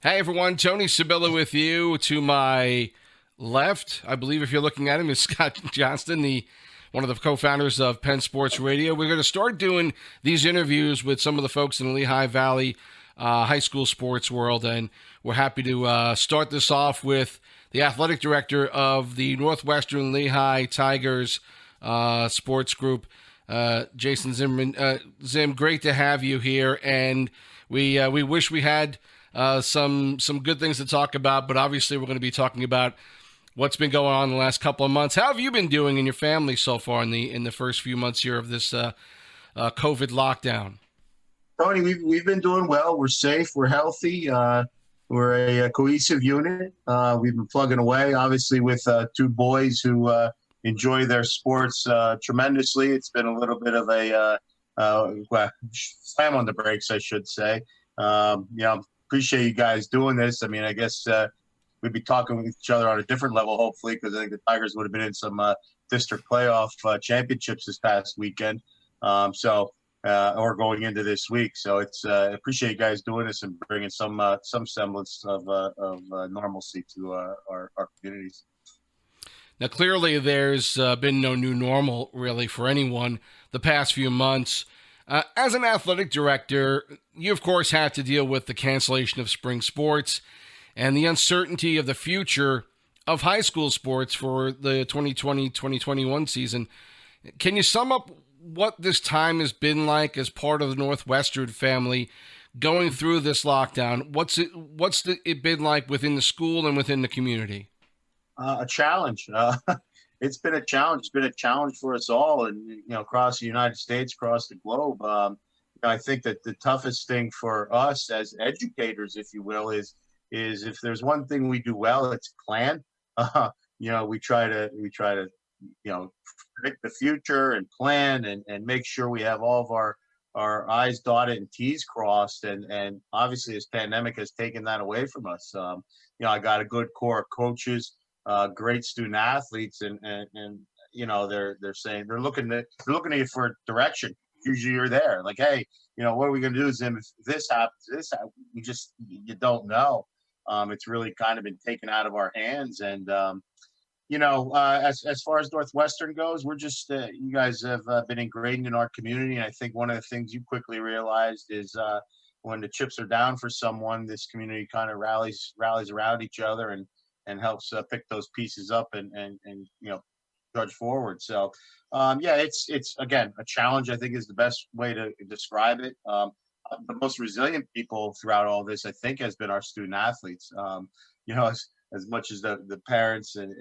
Hey everyone, Tony Sibilla with you. To my left, I believe if you're looking at him, is Scott Johnston, the one of the co-founders of Penn Sports Radio. We're going to start doing these interviews with some of the folks in the Lehigh Valley high school sports world, and we're happy to start this off with the athletic director of the Northwestern Lehigh Tigers sports group, Jason Zimmerman. Zim, great to have you here, and we wish we had some good things to talk about, but obviously we're going to be talking about what's been going on the last couple of months. How have you been doing in your family so far in the first few months here of this COVID lockdown? Tony, we've been doing well. We're safe. We're healthy. We're a cohesive unit. We've been plugging away, obviously, with two boys who enjoy their sports tremendously. It's been a little bit of a slam on the brakes, I should say. Appreciate you guys doing this. I mean, I guess we'd be talking with each other on a different level, hopefully, because I think the Tigers would have been in some district playoff championships this past weekend. Or going into this week. So it's appreciate you guys doing this and bringing some semblance of normalcy to our communities. Now, clearly, there's been no new normal really for anyone the past few months. As an athletic director, you, of course, had to deal with the cancellation of spring sports and the uncertainty of the future of high school sports for the 2020-2021 season. Can you sum up what this time has been like as part of the Northwestern family going through this lockdown? What's it been like within the school and within the community? A challenge. It's been a challenge. It's been a challenge for us all, and across the United States, across the globe. I think that the toughest thing for us as educators, if you will, is if there's one thing we do well, it's plan. We try to predict the future and plan and make sure we have all of our I's dotted and T's crossed. And obviously, this pandemic has taken that away from us. I got a good core of coaches. Great student athletes, and they're saying they're looking at you for direction. Usually you're there, like, hey, what are we going to do, Zim? If this happens, you don't know. It's really kind of been taken out of our hands, and as far as Northwestern goes, we're just you guys have been ingrained in our community, and I think one of the things you quickly realized is when the chips are down for someone, this community kind of rallies around each other and helps pick those pieces up and trudge forward. So, it's again a challenge. I think is the best way to describe it. The most resilient people throughout all this, I think, has been our student athletes. As much as the parents and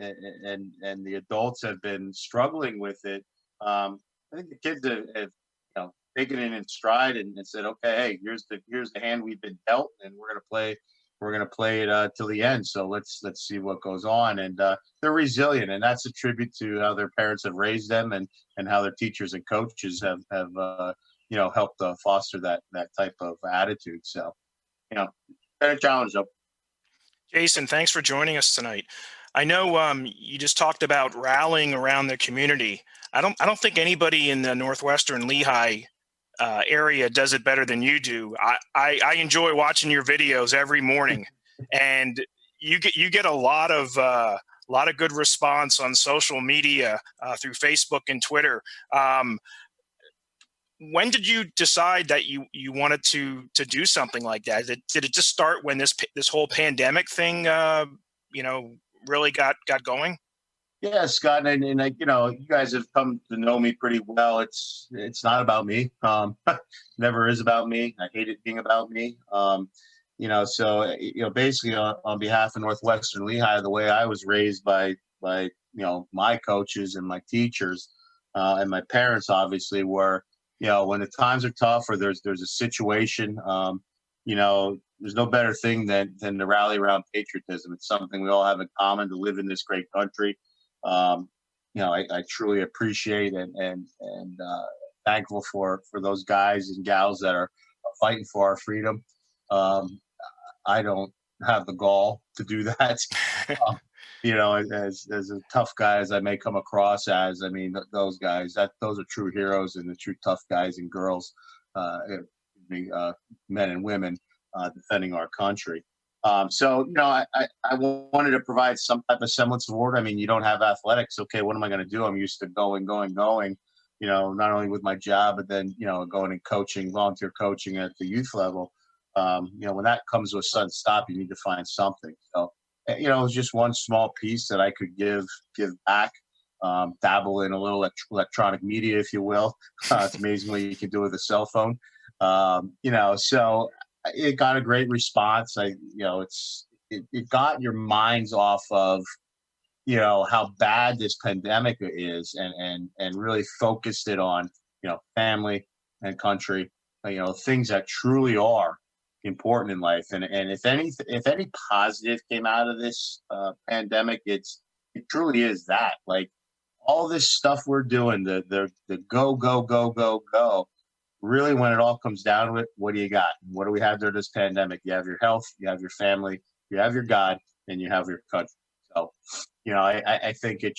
the adults have been struggling with it, I think the kids have taken it in stride and said, okay, hey, here's the hand we've been dealt, and we're gonna play it till the end. So let's see what goes on. And they're resilient, and that's a tribute to how their parents have raised them and how their teachers and coaches have helped foster that type of attitude. So been a challenge though. Jason, thanks for joining us tonight. I know you just talked about rallying around the community. I don't think anybody in the Northwestern Lehigh area does it better than you do. I enjoy watching your videos every morning, and you get a lot of good response on social media through Facebook and Twitter. When did you decide that you wanted to do something like that? Did it just start when this whole pandemic thing really got going? Yeah, Scott, and you guys have come to know me pretty well. It's not about me. Never is about me. I hate it being about me. Basically on behalf of Northwestern Lehigh, the way I was raised by my coaches and my teachers and my parents, obviously, were when the times are tough or there's a situation, there's no better thing than to rally around patriotism. It's something we all have in common to live in this great country. I truly appreciate and thankful for those guys and gals that are fighting for our freedom. I don't have the gall to do that. As a tough guy as I may come across as, I mean, those guys, those are true heroes and the true tough guys and girls, men and women defending our country. So, I wanted to provide some type of semblance of order. I mean, you don't have athletics. Okay, what am I going to do? I'm used to going, not only with my job, but then, going and coaching, volunteer coaching at the youth level. When that comes to a sudden stop, you need to find something. So, it was just one small piece that I could give back, dabble in a little electronic media, if you will. It's amazing what you can do with a cell phone. So it got a great response. It got your minds off of, how bad this pandemic is, and really focused it on, family and country, things that truly are important in life. And if any positive came out of this pandemic, it truly is that, like, all this stuff we're doing, the go, really, when it all comes down to it, what do you got? What do we have during this pandemic? You have your health, you have your family, you have your God, and you have your country. So, I think it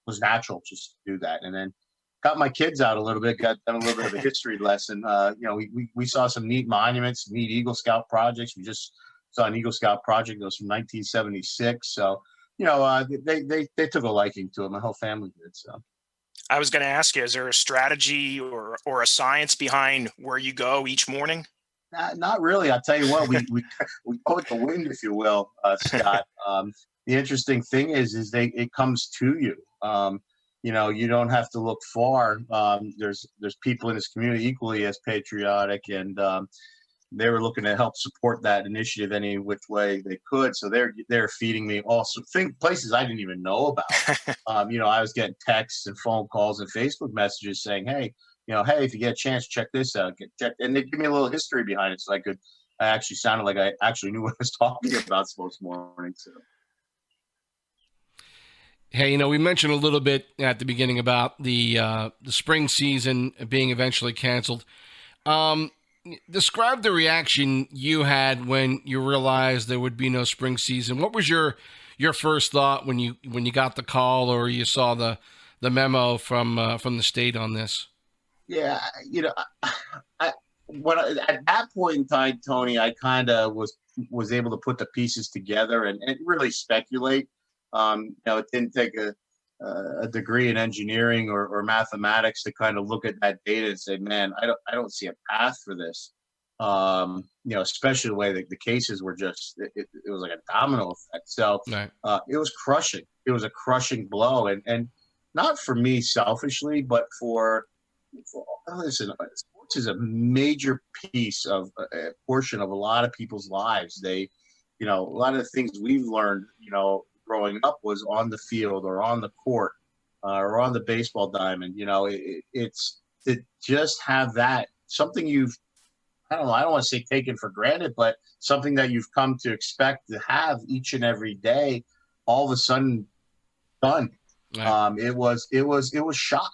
was natural just to do that. And then got my kids out a little bit, got them a little bit of a history lesson. We saw some neat monuments, neat Eagle Scout projects. We just saw an Eagle Scout project that was from 1976. So, they took a liking to it. My whole family did. So. I was going to ask you, is there a strategy or a science behind where you go each morning? Not really. I'll tell you what, we go with the wind, if you will, Scott. The interesting thing is it comes to you. You don't have to look far. There's people in this community equally as patriotic, and they were looking to help support that initiative any which way they could. So they're feeding me also places I didn't even know about. I was getting texts and phone calls and Facebook messages saying, hey, hey, if you get a chance, check this out. And they give me a little history behind it, so I actually sounded like I actually knew what I was talking about most mornings. So. Hey, we mentioned a little bit at the beginning about the spring season being eventually canceled. Describe the reaction you had when you realized there would be no spring season. What was your first thought when you got the call or you saw the memo from the state on this? Yeah, at that point in time, Tony, I kind of was able to put the pieces together and really speculate. It didn't take a degree in engineering or mathematics to kind of look at that data and say, man, I don't see a path for this. Especially the way that the cases were just, it was like a domino effect. So right. It was crushing. It was a crushing blow. And not for me selfishly, but listen, sports is a major piece of a portion of a lot of people's lives. They, a lot of the things we've learned, growing up was on the field or on the court or on the baseball diamond. It's to just have that, something I don't want to say taken for granted, but something that you've come to expect to have each and every day, all of a sudden done. Right. It was shock.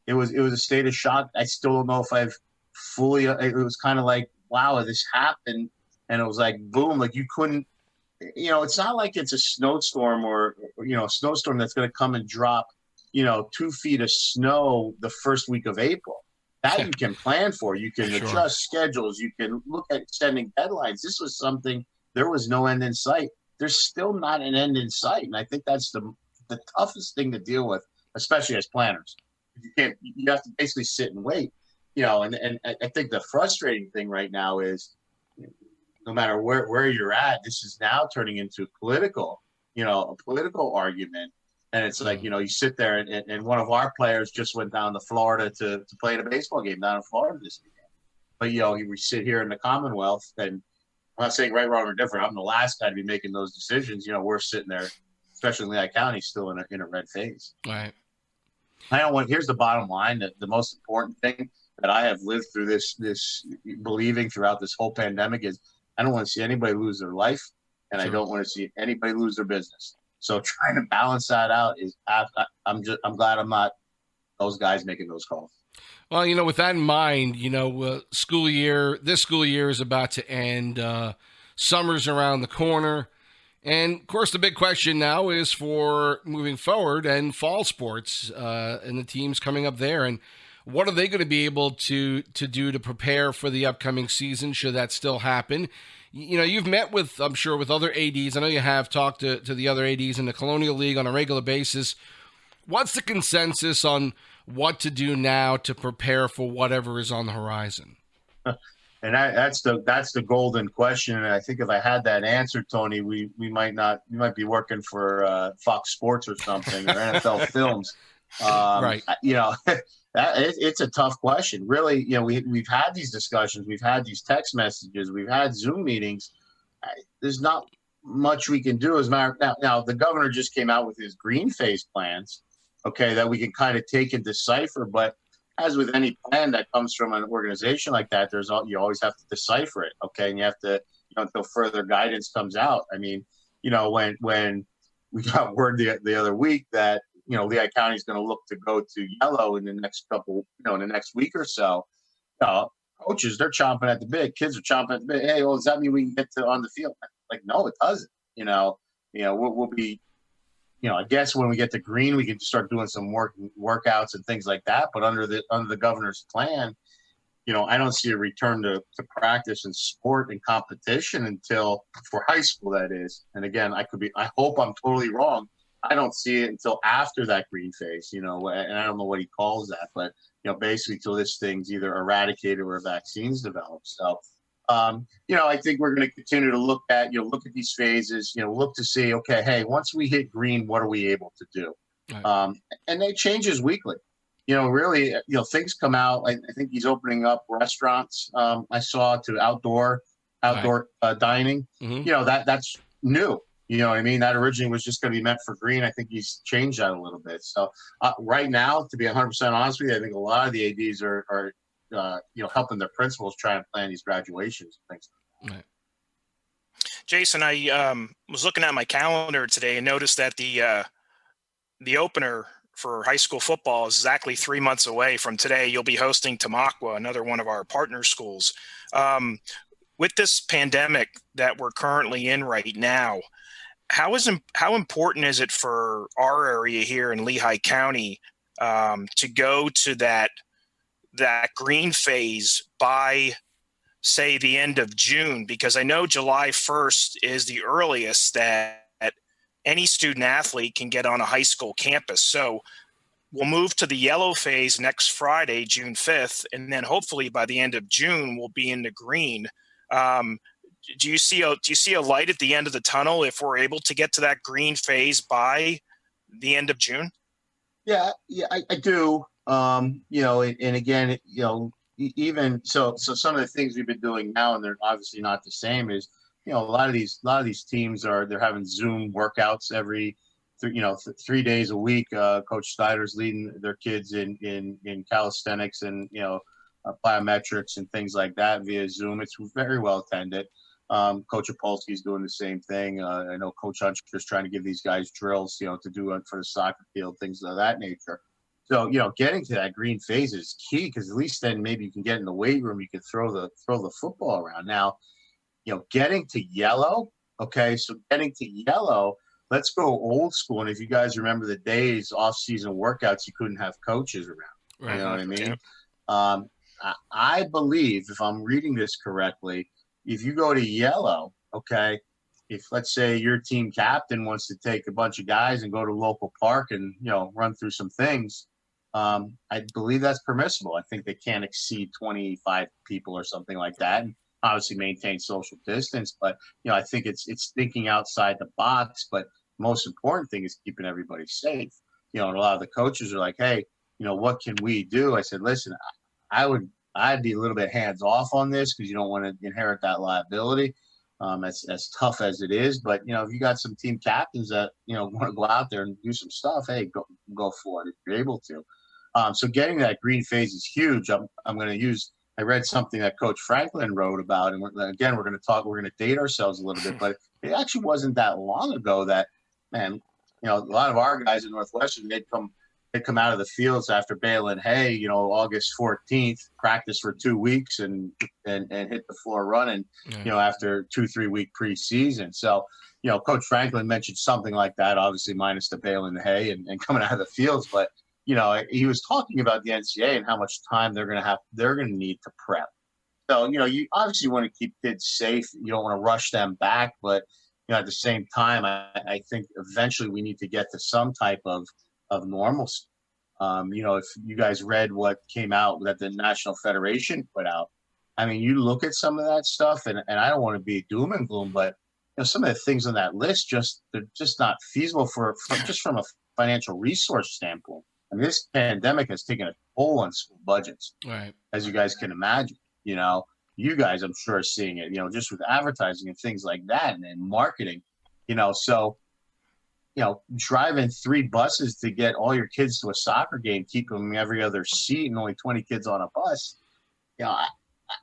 It was a state of shock. I still don't know if I've fully, it was kind of like, wow, this happened. And it was like, boom, like you couldn't, it's not like it's a snowstorm or a snowstorm that's going to come and drop, 2 feet of snow the first week of April. That you can plan for. You can adjust schedules. You can look at extending deadlines. This was something, there was no end in sight. There's still not an end in sight. And I think that's the toughest thing to deal with, especially as planners. You have to basically sit and wait, and I think the frustrating thing right now is, no matter where you're at, this is now turning into a political argument. And it's like, you sit there and one of our players just went down to Florida to play in a baseball game down in Florida this weekend. But, we sit here in the Commonwealth, and I'm not saying right, wrong, or different. I'm the last guy to be making those decisions. We're sitting there, especially in Lehigh County, still in a red phase. Right. Here's the bottom line, that the most important thing that I have lived through this believing throughout this whole pandemic is I don't want to see anybody lose their life, and I don't want to see anybody lose their business. So trying to balance that out is, I'm glad I'm not those guys making those calls. Well, with that in mind, this school year is about to end. Summer's around the corner. And, of course, the big question now is for moving forward and fall sports and the teams coming up there. And What are they going to be able to do to prepare for the upcoming season, should that still happen? You know, you've met with, I'm sure, with other ADs. I know you have talked to the other ADs in the Colonial League on a regular basis. What's the consensus on what to do now to prepare for whatever is on the horizon? And that's the golden question. And I think if I had that answer, Tony, we might be working for Fox Sports or something, or NFL Films. Right. You know, it's a tough question. Really, you know, we've had these discussions, we've had these text messages, we've had Zoom meetings. There's not much we can do. As a matter now, the governor just came out with his green phase plans, okay, that we can kind of take and decipher. But as with any plan that comes from an organization like that, you always have to decipher it, okay, and you have to, you know, until further guidance comes out. I mean, you know, when we got word the other week that, you know, Lehigh County is going to look to go to yellow in the next in the next week or so, coaches, they're chomping at the bit. Kids are chomping at the bit. Hey, well, does that mean we can get on the field? Like, no, it doesn't. We'll be, you know, I guess when we get to green, we can start doing some workouts and things like that. But under the governor's plan, you know, I don't see a return to practice and sport and competition until, for high school, that is. And again, I hope I'm totally wrong. I don't see it until after that green phase, you know, and I don't know what he calls that, but, you know, basically till this thing's either eradicated or vaccines develop. So, you know, I think we're going to continue to look at these phases, you know, look to see, okay, hey, once we hit green, what are we able to do? Right. And they changes weekly. You know, really, you know, things come out. I think he's opening up restaurants. I saw to outdoor right. Dining. Mm-hmm. You know, that's new. You know what I mean? That originally was just going to be meant for green. I think he's changed that a little bit. So right now, to be 100% honest with you, I think a lot of the ADs are you know, helping their principals try and plan these graduations and things. Right. Jason, I was looking at my calendar today and noticed that the opener for high school football is exactly 3 months away from today. You'll be hosting Tamaqua, another one of our partner schools. With this pandemic that we're currently in right now, how important is it for our area here in Lehigh County to go to that green phase by, say, the end of June? Because I know July 1st is the earliest that any student athlete can get on a high school campus. So we'll move to the yellow phase next Friday, June 5th, and then hopefully by the end of June we'll be in the green. Do you see a light at the end of the tunnel if we're able to get to that green phase by the end of June? Yeah, I do. You know, and again, you know, even so some of the things we've been doing now, and they're obviously not the same, is, you know, a lot of these teams they're having Zoom workouts every 3 days a week. Coach Snyder's leading their kids in calisthenics and, you know, plyometrics and things like that via Zoom. It's very well attended. Coach Opolsky's doing the same thing. I know Coach Huncher's trying to give these guys drills, you know, to do it for the soccer field, things of that nature. So, you know, getting to that green phase is key, because at least then maybe you can get in the weight room, you can throw the football around. Now, you know, getting to yellow, okay, so getting to yellow, let's go old school. And if you guys remember the days, off-season workouts, you couldn't have coaches around. Right. You know what I mean? Yeah. I believe, if I'm reading this correctly, if you go to yellow, okay, if let's say your team captain wants to take a bunch of guys and go to a local park and, you know, run through some things, I believe that's permissible. I think they can't exceed 25 people or something like that, and obviously maintain social distance. But, you know, I think it's thinking outside the box. But the most important thing is keeping everybody safe. You know, and a lot of the coaches are like, hey, you know, what can we do? I said, listen, I'd be a little bit hands off on this, because you don't want to inherit that liability. As tough as it is, but, you know, if you got some team captains that, you know, want to go out there and do some stuff, hey, go for it if you're able to. So getting that green phase is huge. I'm going to use. I read something that Coach Franklin wrote about, and we're going to date ourselves a little bit, but it actually wasn't that long ago that, man, you know, a lot of our guys at Northwestern, they'd come out of the fields after baling hay, you know, August 14th, practice for 2 weeks and hit the floor running, you know, after 2-3 week preseason. So, you know, Coach Franklin mentioned something like that, obviously minus the baling the hay and coming out of the fields. But, he was talking about the NCAA and how much time they're going to need to prep. So, you obviously want to keep kids safe. You don't want to rush them back, but at the same time, I think eventually we need to get to some type of normalcy. If you guys read what came out that the National Federation put out, I mean, you look at some of that stuff, and I don't want to be doom and gloom, but some of the things on that list they're just not feasible just from a financial resource standpoint. I mean, this pandemic has taken a toll on school budgets, right? As you guys can imagine. You guys, I'm sure, are seeing it. Just with advertising and things like that, and marketing. So. Driving 3 buses to get all your kids to a soccer game, keep them every other seat, and only 20 kids on a bus.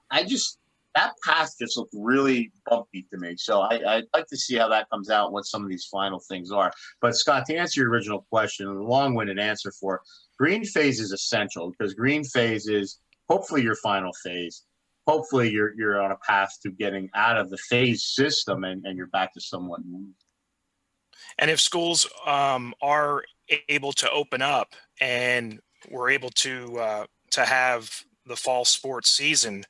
I just, that path just looked really bumpy to me. So I'd like to see how that comes out, what some of these final things are. But Scott, to answer your original question, a long-winded answer for green phase is essential, because green phase is hopefully your final phase. Hopefully you're on a path to getting out of the phase system and you're back to somewhat normal. And if schools are able to open up and we're able to have the fall sports season,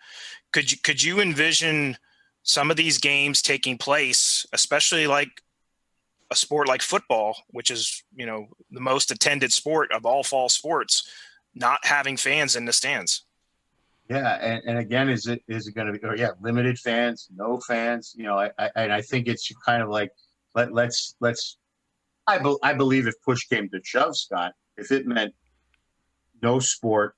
could you envision some of these games taking place, especially like a sport like football, which is the most attended sport of all fall sports, not having fans in the stands? Yeah, and again, is it going to be limited fans, no fans? I think it's kind of like let's. I believe if push came to shove, Scott, if it meant no sport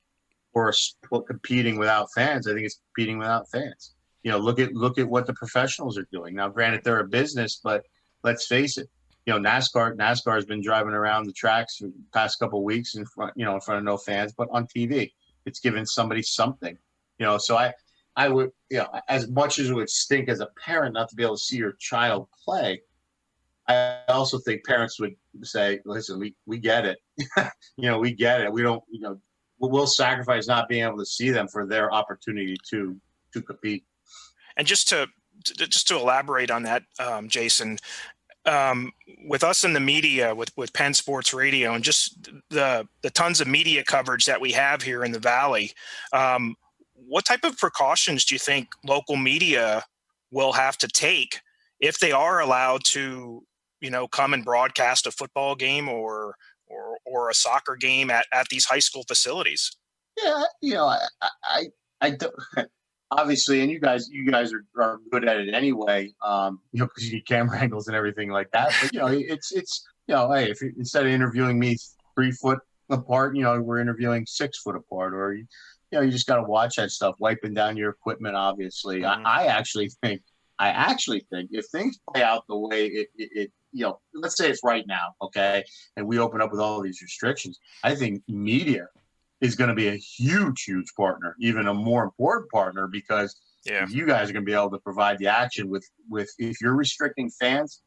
or a sport competing without fans, I think it's competing without fans. Look at what the professionals are doing now. Granted, they're a business, but let's face it. NASCAR has been driving around the tracks for the past couple of weeks in front of no fans, but on TV, it's given somebody something. So I would, as much as it would stink as a parent not to be able to see your child play, I also think parents would say, listen, we get it. We get it. We don't, we'll sacrifice not being able to see them for their opportunity to compete. And just to elaborate on that, Jason, with us in the media, with Penn Sports Radio, and just the tons of media coverage that we have here in the Valley, what type of precautions do you think local media will have to take if they are allowed to, come and broadcast a football game or a soccer game at these high school facilities? Yeah, I don't, obviously, and you guys are good at it anyway, because you need camera angles and everything like that. But it's hey, if instead of interviewing me 3 foot apart, we're interviewing 6 foot apart, or you just got to watch that stuff, wiping down your equipment. Obviously, mm-hmm. I actually think if things play out the way it let's say it's right now, okay, and we open up with all of these restrictions, I think media is going to be a huge partner, even a more important partner, because you guys are going to be able to provide the action with if you're restricting fans,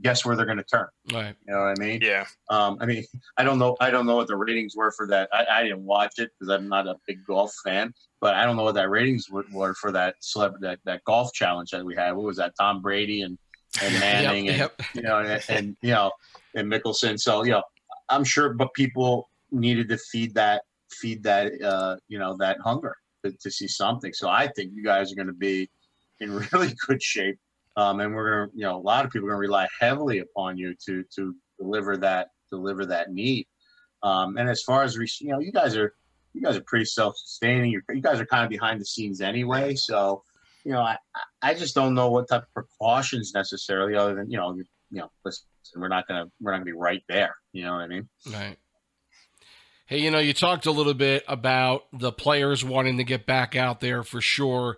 guess where they're going to turn? Right. You know what I mean? Yeah. I don't know what the ratings were for that. I didn't watch it because I'm not a big golf fan, but I don't know what that ratings were for that that golf challenge that we had. What was that? Tom Brady and Manning and Mickelson. So I'm sure, but people needed to feed that that hunger to see something. So I think you guys are going to be in really good shape. And we're going to, a lot of people are going to rely heavily upon you to deliver that need. And as far as, you guys are pretty self-sustaining. You guys are kind of behind the scenes anyway. So, I just don't know what type of precautions necessarily, other than, listen, we're not going to be right there. You know what I mean? Right. Hey, you talked a little bit about the players wanting to get back out there for sure.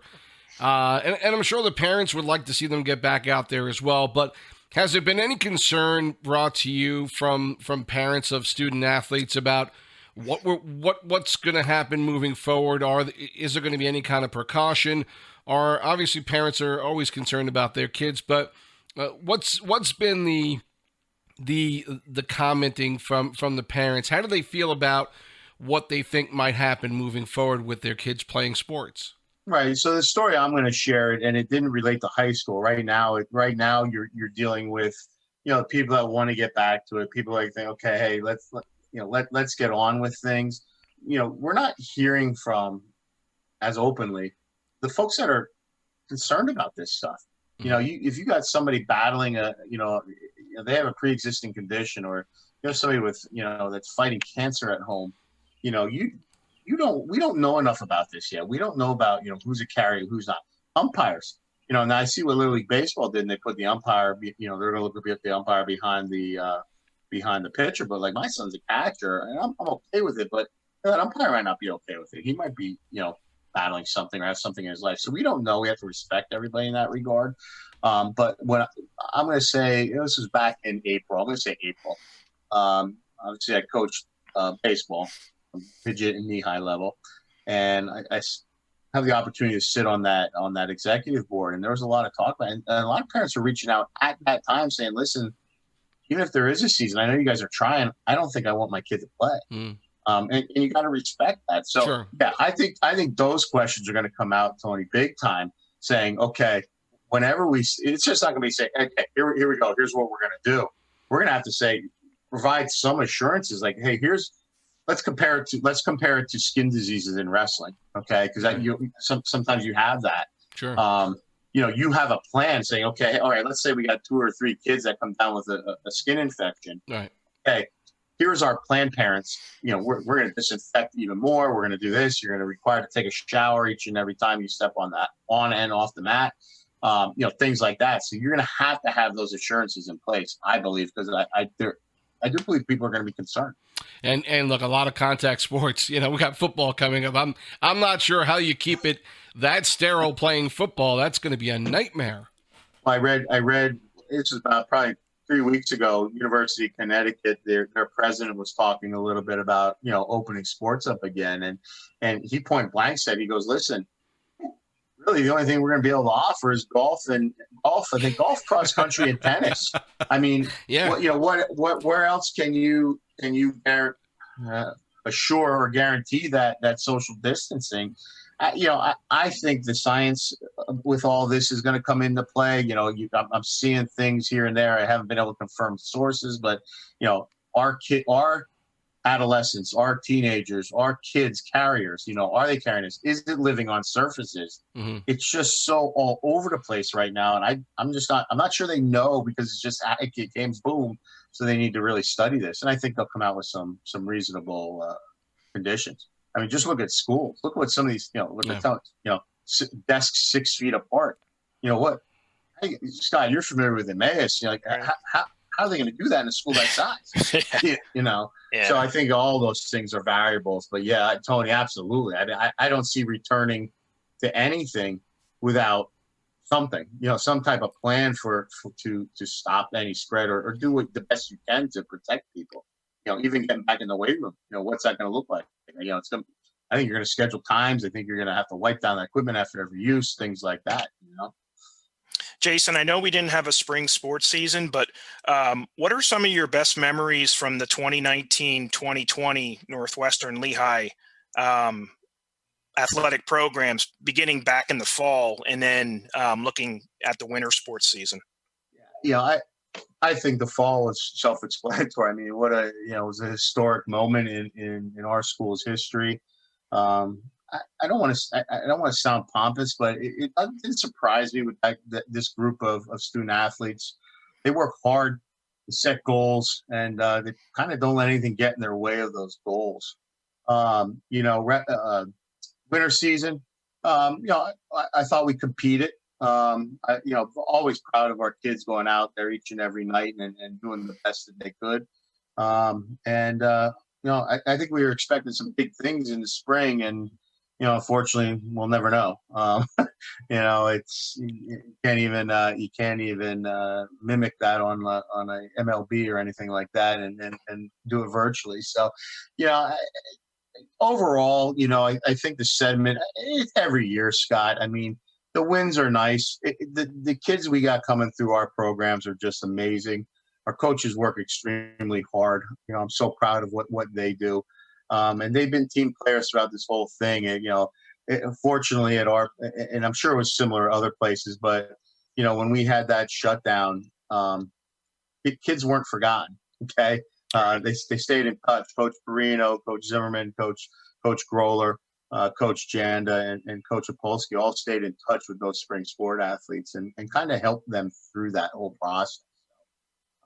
And I'm sure the parents would like to see them get back out there as well. But has there been any concern brought to you from parents of student athletes about what's going to happen moving forward? Is there going to be any kind of precaution? Or obviously parents are always concerned about their kids, but what's been the commenting from the parents? How do they feel about what they think might happen moving forward with their kids playing sports? Right. So the story I'm going to share, and it didn't relate to high school. Right now you're dealing with, people that want to get back to it. People like think, okay, hey, let's get on with things. We're not hearing from as openly the folks that are concerned about this stuff. If you got somebody battling they have a pre-existing condition, or somebody with that's fighting cancer at home, we don't know enough about this yet. We don't know about who's a carrier, who's not. Umpires, and I see what Little League Baseball did, and they put the umpire, they're going to look at the umpire behind the pitcher. But like, my son's a catcher, and I'm okay with it, but that umpire might not be okay with it. He might be battling something or have something in his life. So we don't know. We have to respect everybody in that regard. But what I'm going to say, this was back in April. I'm going to say April. Obviously, I coached baseball, midget and knee-high level, and I have the opportunity to sit on that executive board. And there was a lot of talk about it, and a lot of parents were reaching out at that time saying, listen, even if there is a season, I know you guys are trying, I don't think I want my kid to play. And you got to respect that. So, Sure. Yeah, I think those questions are going to come out, Tony, big time, saying, okay, whenever it's just not going to be saying, okay, here we go. Here's what we're going to do. We're going to have to say, provide some assurances like, hey, let's compare it to skin diseases in wrestling. Okay. Because sometimes you have that. Sure. You have a plan saying, okay, all right, let's say we got 2 or 3 kids that come down with a skin infection. Right. Okay. Here's our plan, parents. We're going to disinfect even more. We're going to do this. You're going to require to take a shower each and every time you step on and off the mat. Things like that. So you're going to have those assurances in place, I believe, because I do believe people are going to be concerned. And look, a lot of contact sports. We got football coming up. I'm not sure how you keep it that sterile playing football. That's going to be a nightmare. I read. This was about probably 3 weeks ago. University of Connecticut, their president was talking a little bit about opening sports up again, and he point blank said, he goes, listen, really the only thing we're going to be able to offer is golf. I think golf, cross country, and tennis. I mean, yeah. Where else can you assure or guarantee that social distancing? I think the science with all this is going to come into play. I'm seeing things here and there. I haven't been able to confirm sources, but our adolescents, our teenagers, our kids, carriers, are they carrying this? Is it living on surfaces? Mm-hmm. It's just so all over the place right now. And I'm not sure they know, because it's just it games boom. So they need to really study this. And I think they'll come out with some reasonable conditions. I mean, just look at schools. Look what some of these, desks 6 feet apart. What? Hey, Scott, you're familiar with Emmaus. How are they going to do that in a school that size? Yeah. So I think all those things are variables. But yeah, Tony, absolutely. I don't see returning to anything without something, some type of plan to stop any spread or do what the best you can to protect people. Even getting back in the weight room, what's that going to look like? I think you're going to schedule times. I think you're going to have to wipe down the equipment after every use, things like that. Jason, I know we didn't have a spring sports season, but what are some of your best memories from the 2019-2020 Northwestern Lehigh athletic programs, beginning back in the fall and then looking at the winter sports season? I think the fall was self-explanatory. I mean, it was a historic moment in our school's history. I don't want to sound pompous, but it didn't surprise me with this group of student athletes. They work hard to set goals, and they kind of don't let anything get in their way of those goals. Winter season, I thought we competed. Always proud of our kids going out there each and every night and doing the best that they could. I think we were expecting some big things in the spring, and unfortunately, we'll never know. You can't even mimic that on a MLB or anything like that, and do it virtually. So, overall, I think the sentiment every year, Scott. I mean, the wins are nice. The kids we got coming through our programs are just amazing. Our coaches work extremely hard. I'm so proud of what they do. And they've been team players throughout this whole thing. And, fortunately at and I'm sure it was similar other places, but, when we had that shutdown, kids weren't forgotten. Okay. They stayed in touch. Coach Perino, Coach Zimmerman, Coach Groller, Coach Janda, and Coach Opolsky all stayed in touch with those spring sport athletes and kind of helped them through that whole process.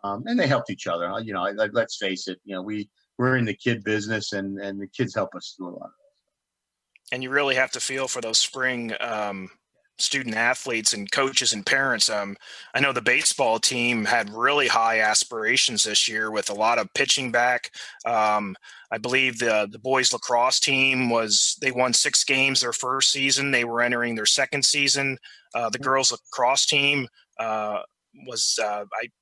And they helped each other. Let's face it. We're in the kid business, and the kids help us through a lot of that. And you really have to feel for those spring student athletes and coaches and parents. I know the baseball team had really high aspirations this year with a lot of pitching back. I believe the boys lacrosse team they won 6 games their first season. They were entering their second season. The girls lacrosse team I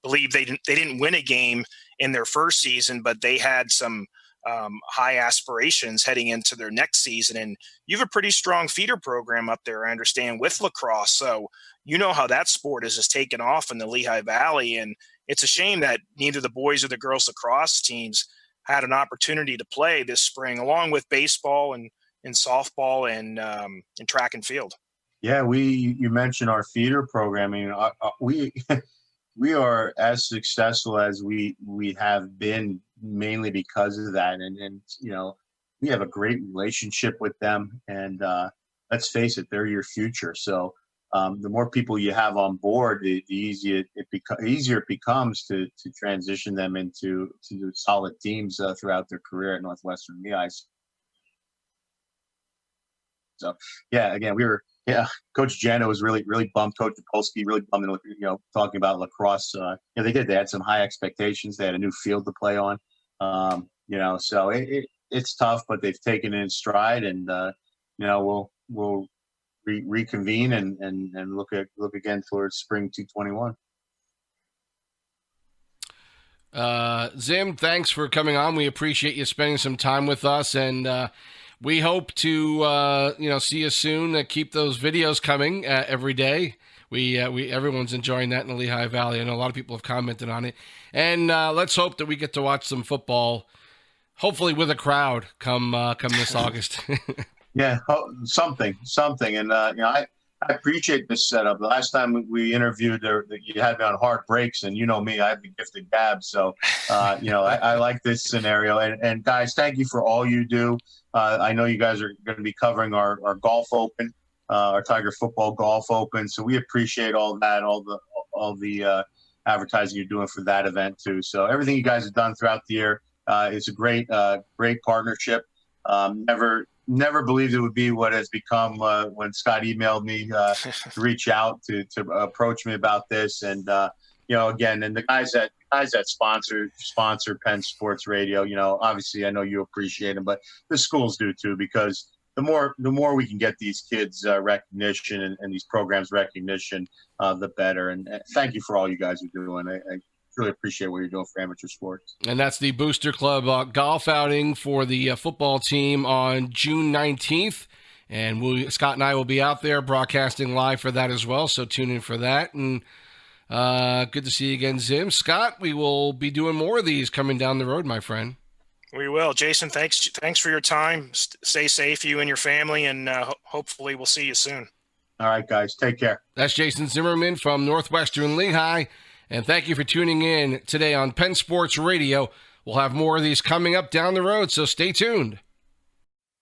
believe they didn't win a game in their first season, but they had some high aspirations heading into their next season. And you have a pretty strong feeder program up there, I understand, with lacrosse. So you know how that sport is just taken off in the Lehigh Valley. And it's a shame that neither the boys or the girls lacrosse teams had an opportunity to play this spring, along with baseball and softball and track and field. Yeah, you mentioned our feeder programming. We are as successful as we have been mainly because of that. And we have a great relationship with them. And let's face it, they're your future. So the more people you have on board, the easier it becomes to transition them into solid teams throughout their career at Northwestern Lehigh. So, yeah, again, Coach Jano was really bummed. Coach Opolsky really bummed, talking about lacrosse. They did. They had some high expectations. They had a new field to play on. So it's tough, but they've taken it in stride, and we'll reconvene and look again towards spring 2021. Zim, thanks for coming on. We appreciate you spending some time with us, and we hope to see you soon. Keep those videos coming every day. Everyone's enjoying that in the Lehigh Valley. I know a lot of people have commented on it, and let's hope that we get to watch some football, hopefully with a crowd come this August. Yeah, something, and I appreciate this setup. The last time we interviewed, you had me on hard breaks, and you know me, I have the gift of gab. So, I like this scenario. And guys, thank you for all you do. I know you guys are going to be covering our golf open, our Tiger Football Golf Open. So we appreciate all that, all the advertising you're doing for that event too. So everything you guys have done throughout the year is a great partnership. Never believed it would be what has become when Scott emailed me to reach out to approach me about this. And again, and the guys that sponsor Penn Sports Radio, obviously I know you appreciate them, but the schools do too, because the more we can get these kids recognition and these programs recognition, the better. And thank you for all you guys are doing. I really appreciate what you're doing for amateur sports. And that's the Booster Club golf outing for the football team on June 19th. And Scott and I will be out there broadcasting live for that as well. So tune in for that. And good to see you again, Zim. Scott, we will be doing more of these coming down the road, my friend. We will. Jason, thanks for your time. Stay safe, you and your family, and hopefully we'll see you soon. All right, guys. Take care. That's Jason Zimmerman from Northwestern Lehigh. And thank you for tuning in today on Penn Sports Radio. We'll have more of these coming up down the road, so stay tuned.